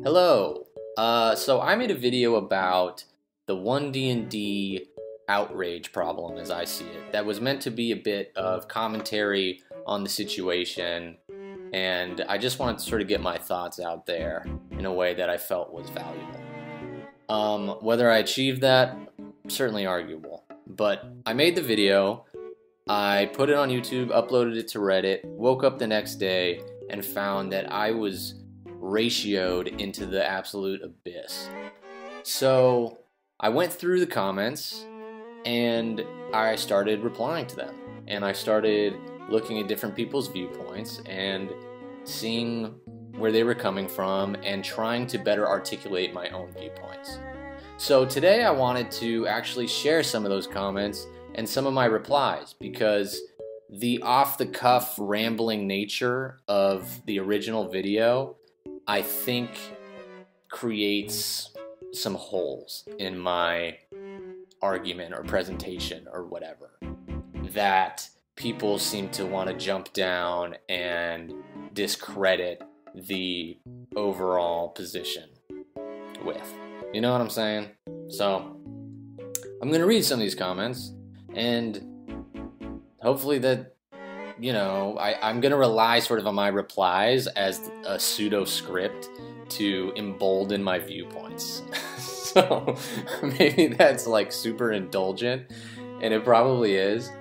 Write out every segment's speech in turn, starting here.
Hello. So I made a video about the One Dnd outrage problem, as I see it. That was meant to be a bit of commentary on the situation, and I just wanted to sort of get my thoughts out there in a way that I felt was valuable. Whether I achieved that, certainly arguable. But I made the video, I put it on YouTube, uploaded it to Reddit, woke up the next day, and found that I was ratioed into the absolute abyss. So I went through the comments and I started replying to them, and I started looking at different people's viewpoints and seeing where they were coming from and trying to better articulate my own viewpoints. So today I wanted to actually share some of those comments and some of my replies, because the off-the-cuff rambling nature of the original video, I think, creates some holes in my argument or presentation or whatever that people seem to want to jump down and discredit the overall position with. You know what I'm saying? So I'm going to read some of these comments, and hopefully that, you know, I'm going to rely sort of on my replies as a pseudo script to embolden my viewpoints. So maybe that's like super indulgent, and it probably is,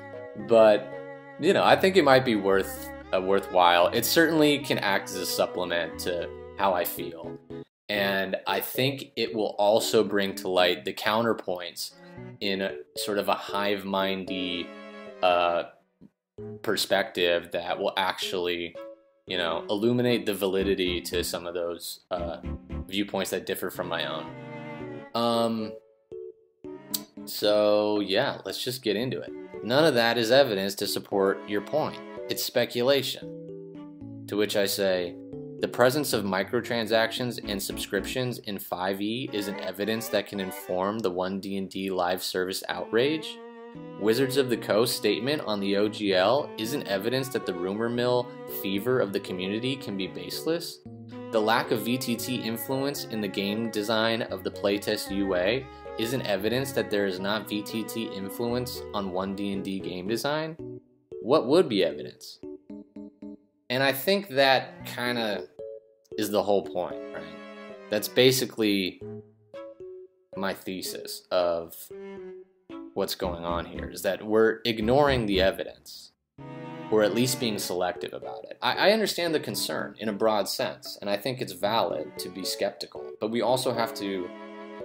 but you know, I think it might be worthwhile. It certainly can act as a supplement to how I feel, and I think it will also bring to light the counterpoints in a sort of a hive-mindy perspective that will actually, you know, illuminate the validity to some of those viewpoints that differ from my own. So yeah, let's just get into it. None of that is evidence to support your point. It's speculation. To which I say, the presence of microtransactions and subscriptions in 5e isn't evidence that can inform the One Dnd live service outrage. Wizards of the Coast statement on the OGL isn't evidence that the rumor mill fever of the community can be baseless. The lack of VTT influence in the game design of the playtest UA isn't evidence that there is not VTT influence on One Dnd game design. What would be evidence? And I think that kind of is the whole point, right? That's basically my thesis of what's going on here, is that we're ignoring the evidence, or at least being selective about it. I understand the concern in a broad sense, and I think it's valid to be skeptical, but we also have to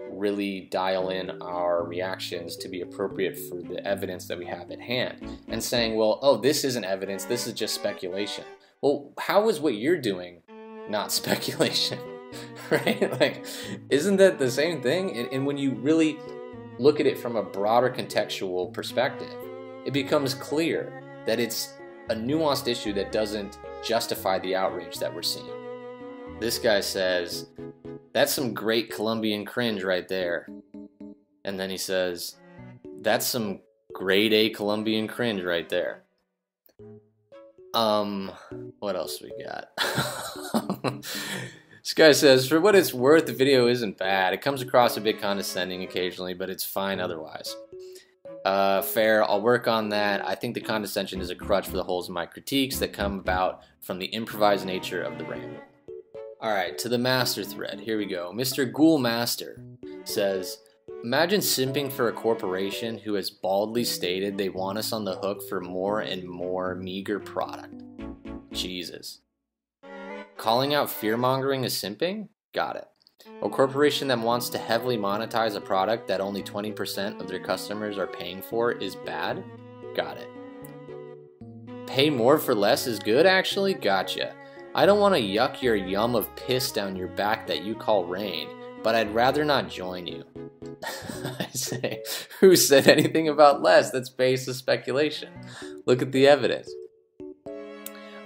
really dial in our reactions to be appropriate for the evidence that we have at hand. And saying, well, oh, this isn't evidence, this is just speculation. Well, how is what you're doing not speculation? Right? Like, isn't that the same thing? And when you really look at it from a broader contextual perspective, it becomes clear that it's a nuanced issue that doesn't justify the outrage that we're seeing. This guy says, that's some great Colombian cringe right there. And then he says, that's some grade A Colombian cringe right there. What else we got? This guy says, for what it's worth, the video isn't bad. It comes across a bit condescending occasionally, but it's fine otherwise. Fair, I'll work on that. I think the condescension is a crutch for the holes in my critiques that come about from the improvised nature of the random. Alright, to the master thread. Here we go. Mr. Ghoul Master says, imagine simping for a corporation who has baldly stated they want us on the hook for more and more meager product. Jesus. Calling out fear-mongering as simping? Got it. A corporation that wants to heavily monetize a product that only 20% of their customers are paying for is bad? Got it. Pay more for less is good, actually? Gotcha. I don't want to yuck your yum of piss down your back that you call rain, but I'd rather not join you. I say, who said anything about less? That's based on speculation. Look at the evidence.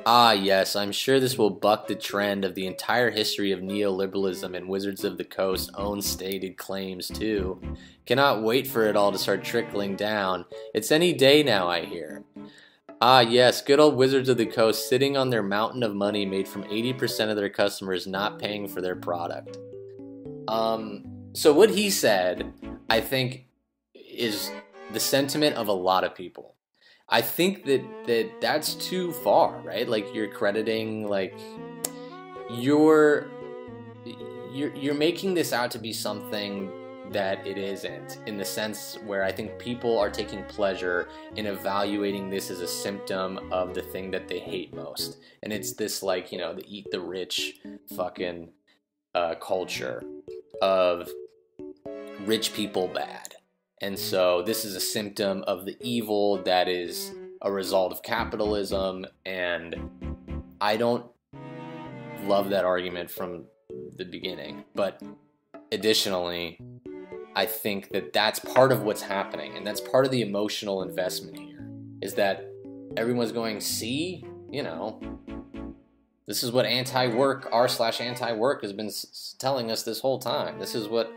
Ah, yes, I'm sure this will buck the trend of the entire history of neoliberalism and Wizards of the Coast's own stated claims, too. Cannot wait for it all to start trickling down. It's any day now, I hear. Ah, yes, good old Wizards of the Coast sitting on their mountain of money made from 80% of their customers not paying for their product. So what he said, I think, is the sentiment of a lot of people. I think that's too far, right? Like, you're crediting, like, you're making this out to be something that it isn't, in the sense where I think people are taking pleasure in evaluating this as a symptom of the thing that they hate most. And it's this, like, you know, the eat the rich fucking culture of rich people bad. And so this is a symptom of the evil that is a result of capitalism, and I don't love that argument from the beginning. But additionally, I think that that's part of what's happening, and that's part of the emotional investment here, is that everyone's going, see, you know, this is what anti-work, r/anti-work has been telling us this whole time. This is what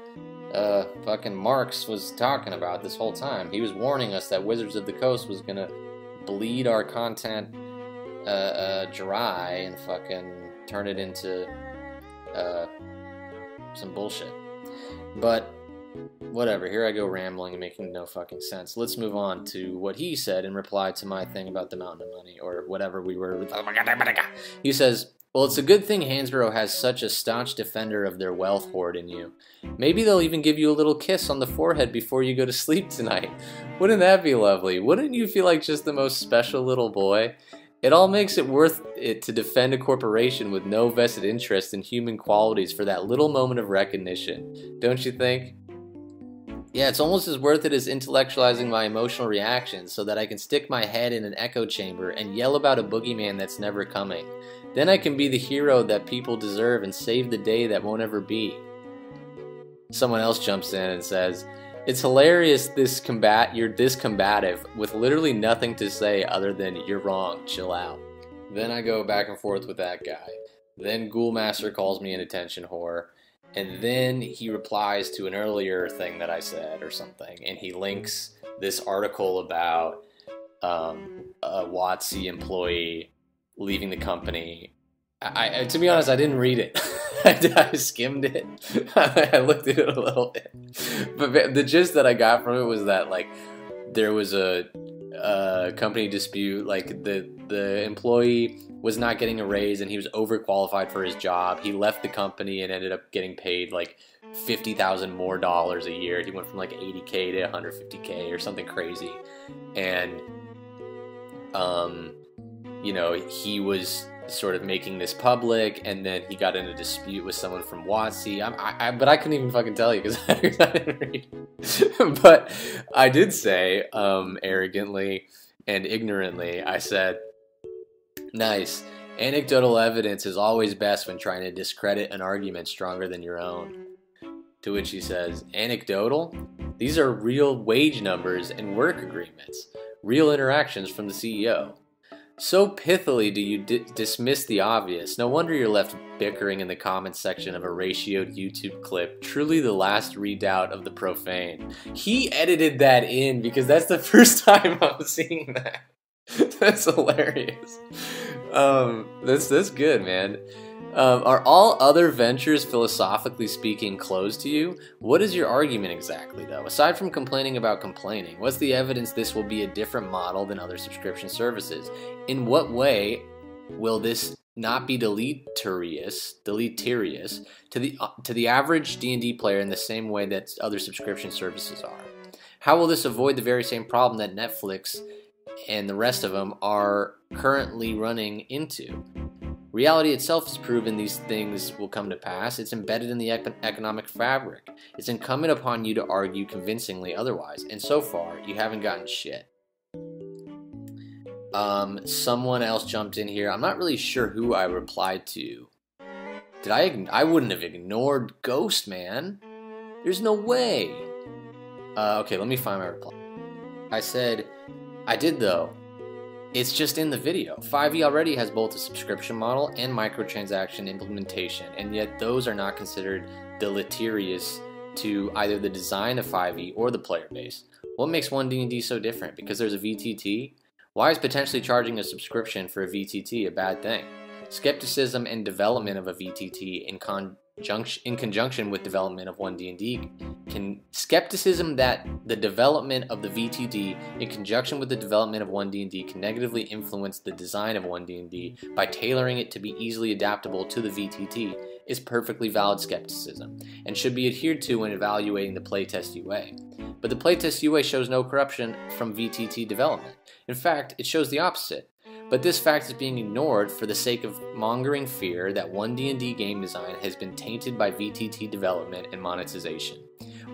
fucking Marx was talking about this whole time. He was warning us that Wizards of the Coast was gonna bleed our content dry and fucking turn it into some bullshit. But whatever, here I go rambling and making no fucking sense. Let's move on to what he said in reply to my thing about the mountain of money, or whatever we were. He says, well, it's a good thing Hansborough has such a staunch defender of their wealth hoard in you. Maybe they'll even give you a little kiss on the forehead before you go to sleep tonight. Wouldn't that be lovely? Wouldn't you feel like just the most special little boy? It all makes it worth it to defend a corporation with no vested interest in human qualities for that little moment of recognition, don't you think? Yeah, it's almost as worth it as intellectualizing my emotional reactions so that I can stick my head in an echo chamber and yell about a boogeyman that's never coming. Then I can be the hero that people deserve and save the day that won't ever be. Someone else jumps in and says, it's hilarious you're this combative with literally nothing to say other than you're wrong, chill out. Then I go back and forth with that guy. Then Ghoulmaster calls me an attention whore. And then he replies to an earlier thing that I said or something, and he links this article about a wotc employee leaving the company. To be honest, I didn't read it. I skimmed it. I looked at it a little bit. But the gist that I got from it was that, like, there was a company dispute, like the employee was not getting a raise and he was overqualified for his job. He left the company and ended up getting paid like $50,000 more a year. He went from like 80K to 150K or something crazy. And you know, he was sort of making this public, and then he got in a dispute with someone from wotc. But I couldn't even fucking tell you because I didn't read. But I did say, arrogantly and ignorantly, I said, nice. Anecdotal evidence is always best when trying to discredit an argument stronger than your own. To which he says, anecdotal? These are real wage numbers and work agreements. Real interactions from the CEO. So pithily do you dismiss the obvious. No wonder you're left bickering in the comments section of a ratioed YouTube clip, truly the last redoubt of the profane. He edited that in because that's the first time I'm seeing that. That's hilarious. That's good, man. Are all other ventures, philosophically speaking, closed to you? What is your argument exactly, though? Aside from complaining about complaining, what's the evidence this will be a different model than other subscription services? In what way will this not be deleterious to the average D&D player in the same way that other subscription services are? How will this avoid the very same problem that Netflix and the rest of them are currently running into? Reality itself has proven these things will come to pass. It's embedded in the economic fabric. It's incumbent upon you to argue convincingly otherwise, and so far, you haven't gotten shit. Someone else jumped in here. I'm not really sure who I replied to. I wouldn't have ignored Ghost, man. There's no way. Okay, let me find my reply. I said, I did though. It's just in the video. 5e already has both a subscription model and microtransaction implementation, and yet those are not considered deleterious to either the design of 5e or the player base. What makes One Dnd so different? Because there's a VTT? Why is potentially charging a subscription for a VTT a bad thing? Skepticism and development of a VTT in conjunction with development of One Dnd skepticism that the development of the VTT in conjunction with the development of One Dnd can negatively influence the design of One Dnd by tailoring it to be easily adaptable to the VTT is perfectly valid skepticism and should be adhered to when evaluating the playtest UA. But the playtest UA shows no corruption from VTT development. In fact, it shows the opposite. But this fact is being ignored for the sake of mongering fear that One Dnd game design has been tainted by VTT development and monetization.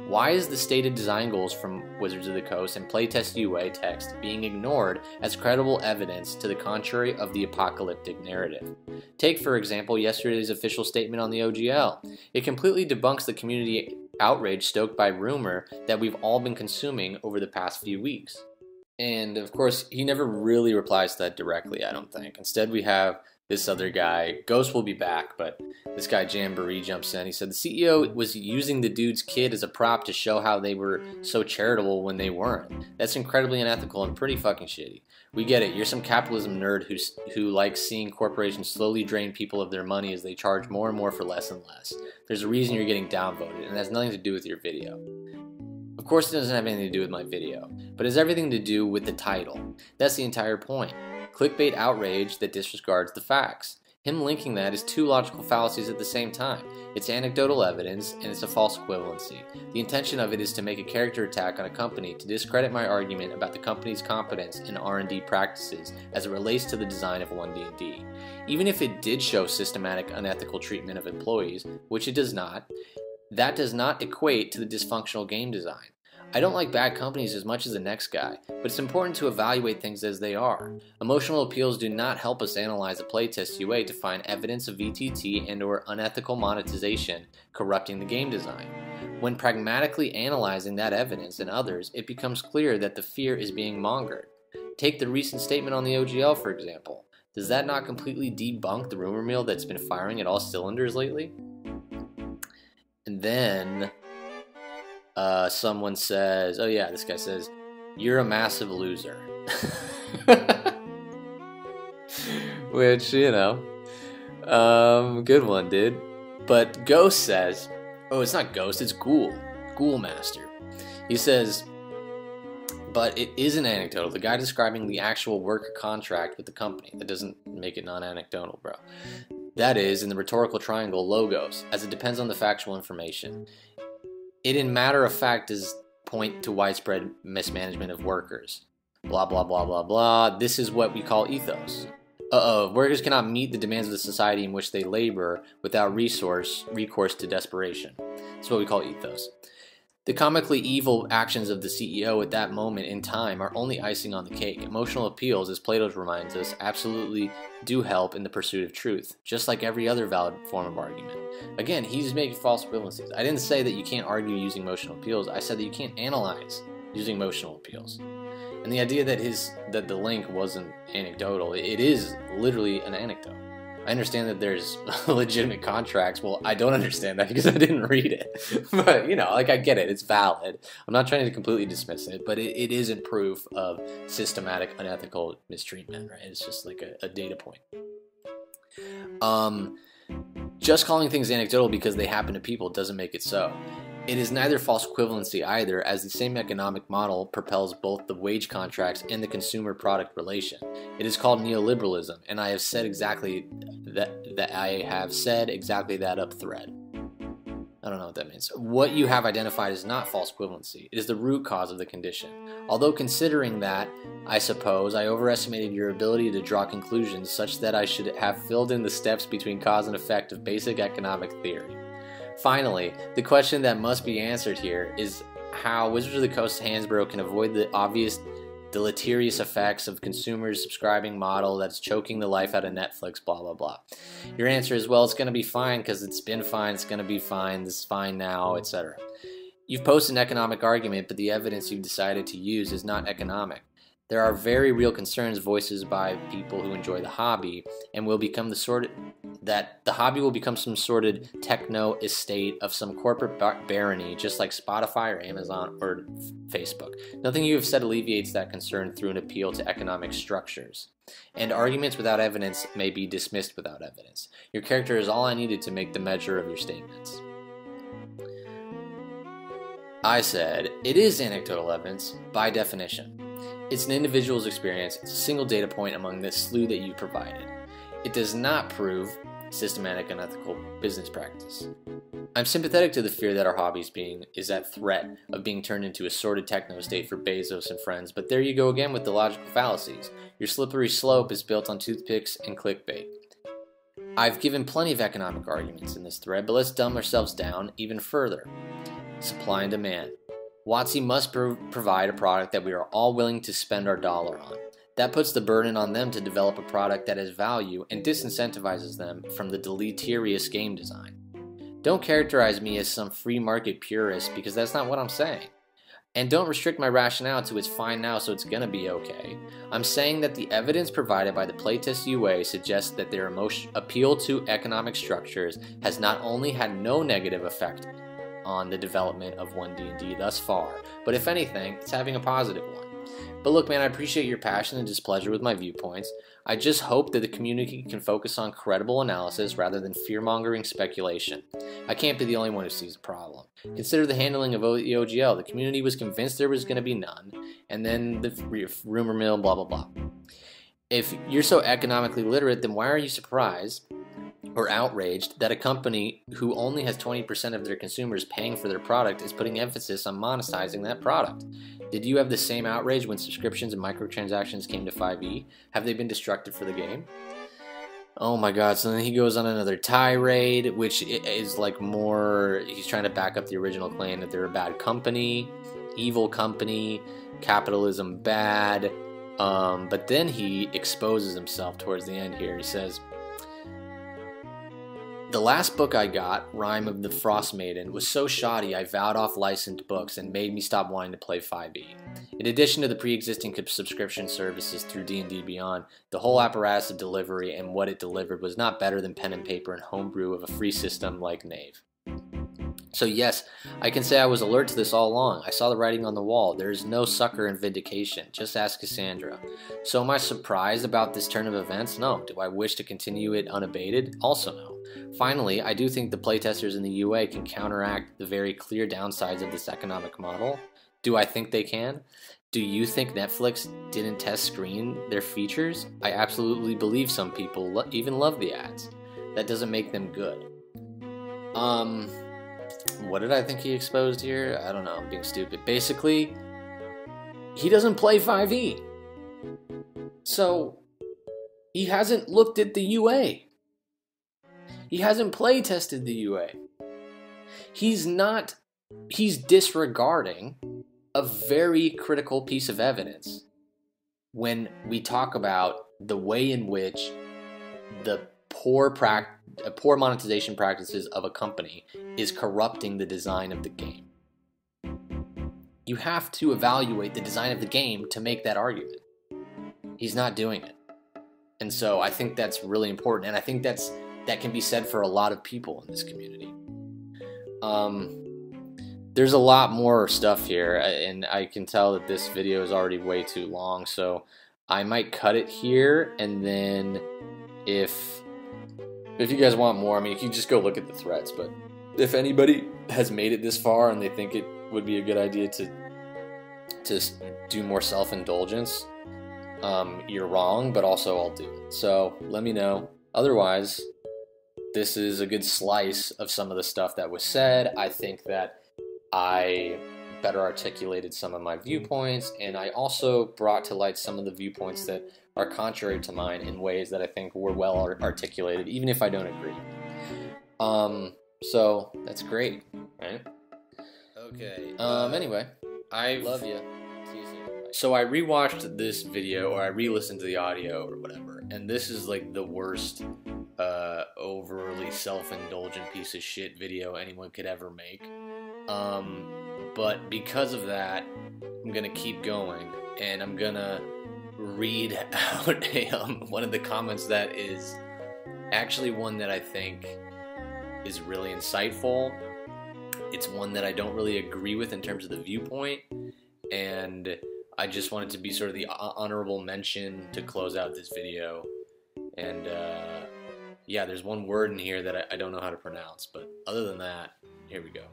Why is the stated design goals from Wizards of the Coast and playtest UA text being ignored as credible evidence to the contrary of the apocalyptic narrative? Take, for example, yesterday's official statement on the OGL. It completely debunks the community outrage stoked by rumor that we've all been consuming over the past few weeks. And of course, he never really replies to that directly, I don't think. Instead, we have this other guy. Ghost will be back, but this guy Jamboree jumps in. He said the CEO was using the dude's kid as a prop to show how they were so charitable when they weren't. That's incredibly unethical and pretty fucking shitty. We get it. You're some capitalism nerd who likes seeing corporations slowly drain people of their money as they charge more and more for less and less. There's a reason you're getting downvoted, and it has nothing to do with your video. Of course it doesn't have anything to do with my video, but it has everything to do with the title. That's the entire point. Clickbait outrage that disregards the facts. Him linking that is two logical fallacies at the same time. It's anecdotal evidence and it's a false equivalency. The intention of it is to make a character attack on a company to discredit my argument about the company's competence in R&D practices as it relates to the design of One Dnd. Even if it did show systematic unethical treatment of employees, which it does not, that does not equate to the dysfunctional game design. I don't like bad companies as much as the next guy, but it's important to evaluate things as they are. Emotional appeals do not help us analyze a playtest UA to find evidence of VTT and or unethical monetization corrupting the game design. When pragmatically analyzing that evidence and others, it becomes clear that the fear is being mongered. Take the recent statement on the OGL, for example. Does that not completely debunk the rumor mill that's been firing at all cylinders lately? And then someone says, oh yeah, this guy says, you're a massive loser. Which, you know, good one, dude. But Ghost says, oh, it's not Ghost, it's Ghoul Master. He says, but it isn't anecdotal. The guy describing the actual work contract with the company. That doesn't make it non-anecdotal, bro. That is, in the rhetorical triangle, logos, as it depends on the factual information. It, in matter of fact, does point to widespread mismanagement of workers. Blah, blah, blah, blah, blah. This is what we call ethos. Workers cannot meet the demands of the society in which they labor without recourse to desperation. That's what we call ethos. The comically evil actions of the CEO at that moment in time are only icing on the cake. Emotional appeals, as Plato reminds us, absolutely do help in the pursuit of truth, just like every other valid form of argument. Again, he's making false equivalencies. I didn't say that you can't argue using emotional appeals. I said that you can't analyze using emotional appeals. And the idea that the link wasn't anecdotal, it is literally an anecdote. I understand that there's legitimate contracts. Well, I don't understand that because I didn't read it. But, you know, like, I get it. It's valid. I'm not trying to completely dismiss it, but it isn't proof of systematic unethical mistreatment, right? It's just like a data point. Just calling things anecdotal because they happen to people doesn't make it so. It is neither false equivalency either, as the same economic model propels both the wage contracts and the consumer product relation. It is called neoliberalism, and I have said exactly that up thread. I don't know what that means. What you have identified is not false equivalency. It is the root cause of the condition. Although considering that, I suppose, I overestimated your ability to draw conclusions such that I should have filled in the steps between cause and effect of basic economic theory. Finally, the question that must be answered here is how Wizards of the Coast Hansbrough can avoid the obvious deleterious effects of consumers' subscribing model that's choking the life out of Netflix, blah, blah, blah. Your answer is, well, it's going to be fine because it's been fine, it's going to be fine, this is fine now, etc. You've posed an economic argument, but the evidence you've decided to use is not economic. There are very real concerns voiced by people who enjoy the hobby, and will become that the hobby will become some sordid techno estate of some corporate barony, just like Spotify or Amazon or Facebook. Nothing you have said alleviates that concern through an appeal to economic structures. And arguments without evidence may be dismissed without evidence. Your character is all I needed to make the measure of your statements. I said, it is anecdotal evidence by definition. It's an individual's experience. It's a single data point among the slew that you provided. It does not prove systematic and ethical business practice. I'm sympathetic to the fear that our hobby is at threat of being turned into a sordid techno state for Bezos and friends, but there you go again with the logical fallacies. Your slippery slope is built on toothpicks and clickbait. I've given plenty of economic arguments in this thread, but let's dumb ourselves down even further. Supply and demand. wotc must provide a product that we are all willing to spend our dollar on. That puts the burden on them to develop a product that has value and disincentivizes them from the deleterious game design. Don't characterize me as some free market purist, because that's not what I'm saying. And don't restrict my rationale to it's fine now so it's gonna be okay. I'm saying that the evidence provided by the playtest UA suggests that their appeal to economic structures has not only had no negative effect on the development of One Dnd thus far, but if anything, it's having a positive one. But look, man, I appreciate your passion and displeasure with my viewpoints. I just hope that the community can focus on credible analysis rather than fear-mongering speculation. I can't be the only one who sees a problem. Consider the handling of the OGL. The community was convinced there was going to be none, and then the rumor mill, blah, blah, blah. If you're so economically literate, then why are you surprised or outraged that a company who only has 20% of their consumers paying for their product is putting emphasis on monetizing that product? Did you have the same outrage when subscriptions and microtransactions came to 5e? Have they been destructive for the game? Oh my god, so then he goes on another tirade, which is like more, he's trying to back up the original claim that they're a bad company, evil company, capitalism bad, but then he exposes himself towards the end here. He says, the last book I got, Rime of the Frost Maiden, was so shoddy I vowed off licensed books and made me stop wanting to play 5e. In addition to the pre-existing subscription services through D&D Beyond, the whole apparatus of delivery and what it delivered was not better than pen and paper and homebrew of a free system like Knave. So yes, I can say I was alert to this all along. I saw the writing on the wall. There is no succor in vindication. Just ask Cassandra. So am I surprised about this turn of events? No. Do I wish to continue it unabated? Also no. Finally, I do think the playtesters in the UA can counteract the very clear downsides of this economic model. Do I think they can? Do you think Netflix didn't test screen their features? I absolutely believe some people even love the ads. That doesn't make them good. What did I think he exposed here? I don't know, I'm being stupid. Basically, he doesn't play 5e. So, he hasn't looked at the UA. He hasn't play tested the UA. He's disregarding a very critical piece of evidence when we talk about the way in which the poor monetization practices of a company is corrupting the design of the game. You have to evaluate the design of the game to make that argument. He's not doing it. And so I think that's really important, and I think that can be said for a lot of people in this community. There's a lot more stuff here, and I can tell that this video is already way too long, so I might cut it here, and then if you guys want more, I mean, you can just go look at the threads, but if anybody has made it this far and they think it would be a good idea to do more self-indulgence, you're wrong, but also I'll do it. So let me know. Otherwise, this is a good slice of some of the stuff that was said. I think that I better articulated some of my viewpoints, and I also brought to light some of the viewpoints that are contrary to mine in ways that I think were well articulated, even if I don't agree. So that's great, right? Okay. Anyway, I love you. See you soon. Bye. So I rewatched this video, or I re-listened to the audio or whatever, and this is like the worst overly self-indulgent piece of shit video anyone could ever make. But because of that, I'm gonna keep going. and I'm gonna read out one of the comments that is actually one that I think is really insightful. It's one that I don't really agree with in terms of the viewpoint, and I just wanted to be sort of the honorable mention to close out this video. And yeah, there's one word in here that I don't know how to pronounce, but other than that, here we go.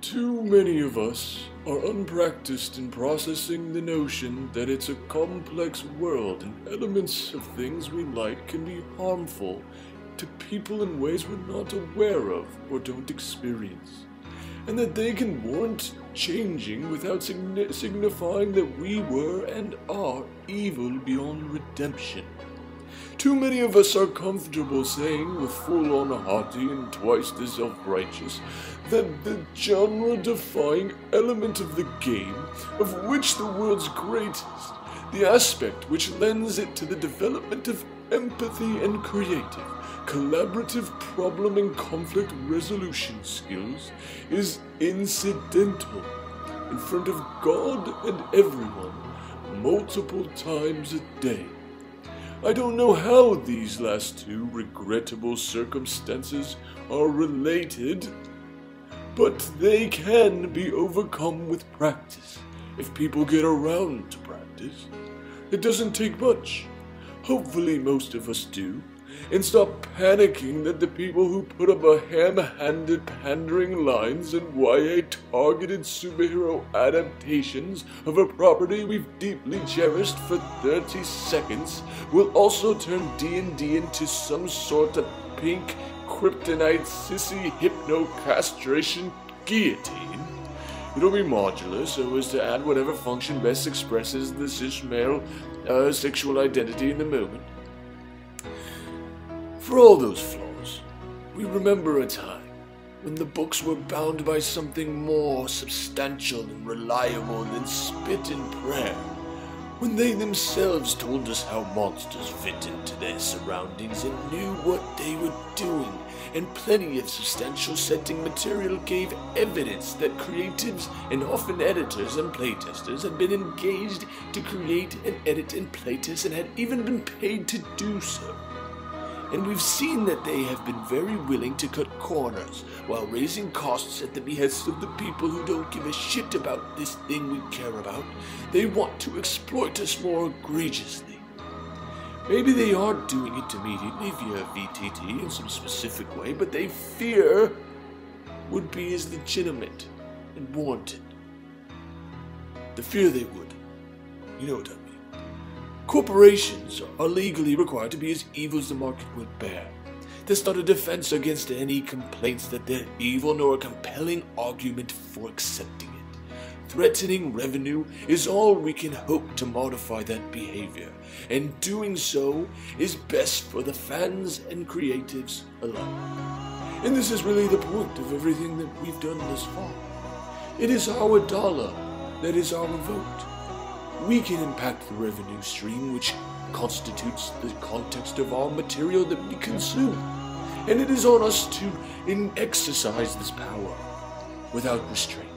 Too many of us are unpracticed in processing the notion that it's a complex world and elements of things we like can be harmful to people in ways we're not aware of or don't experience, and that they can warrant changing without signifying that we were and are evil beyond redemption. Too many of us are comfortable saying with full-on haughty and twice the self-righteous that the genre-defying element of the game, of which the world's greatest, the aspect which lends it to the development of empathy and creative, collaborative problem and conflict resolution skills, is incidental in front of God and everyone multiple times a day. I don't know how these last two regrettable circumstances are related, but they can be overcome with practice if people get around to practice. It doesn't take much. Hopefully most of us do, and stop panicking that the people who put up a ham-handed pandering lines and YA-targeted superhero adaptations of a property we've deeply cherished for 30 seconds will also turn D&D into some sort of pink kryptonite sissy hypno-castration guillotine. It'll be modular so as to add whatever function best expresses the cis-male sexual identity in the moment. For all those flaws, we remember a time when the books were bound by something more substantial and reliable than spit and prayer, when they themselves told us how monsters fit into their surroundings and knew what they were doing, and plenty of substantial setting material gave evidence that creatives and often editors and playtesters had been engaged to create and edit and playtest and had even been paid to do so. And we've seen that they have been very willing to cut corners while raising costs at the behest of the people who don't give a shit about this thing we care about. They want to exploit us more egregiously. Maybe they aren't doing it immediately via VTT in some specific way, but they fear would be as legitimate and warranted. The fear they would. You know what I mean. Corporations are legally required to be as evil as the market would bear. That's not a defense against any complaints that they're evil, nor a compelling argument for accepting it. Threatening revenue is all we can hope to modify that behavior, and doing so is best for the fans and creatives alike. And this is really the point of everything that we've done thus far. It is our dollar that is our vote. We can impact the revenue stream which constitutes the context of our material that we consume, and it is on us to exercise this power without restraint.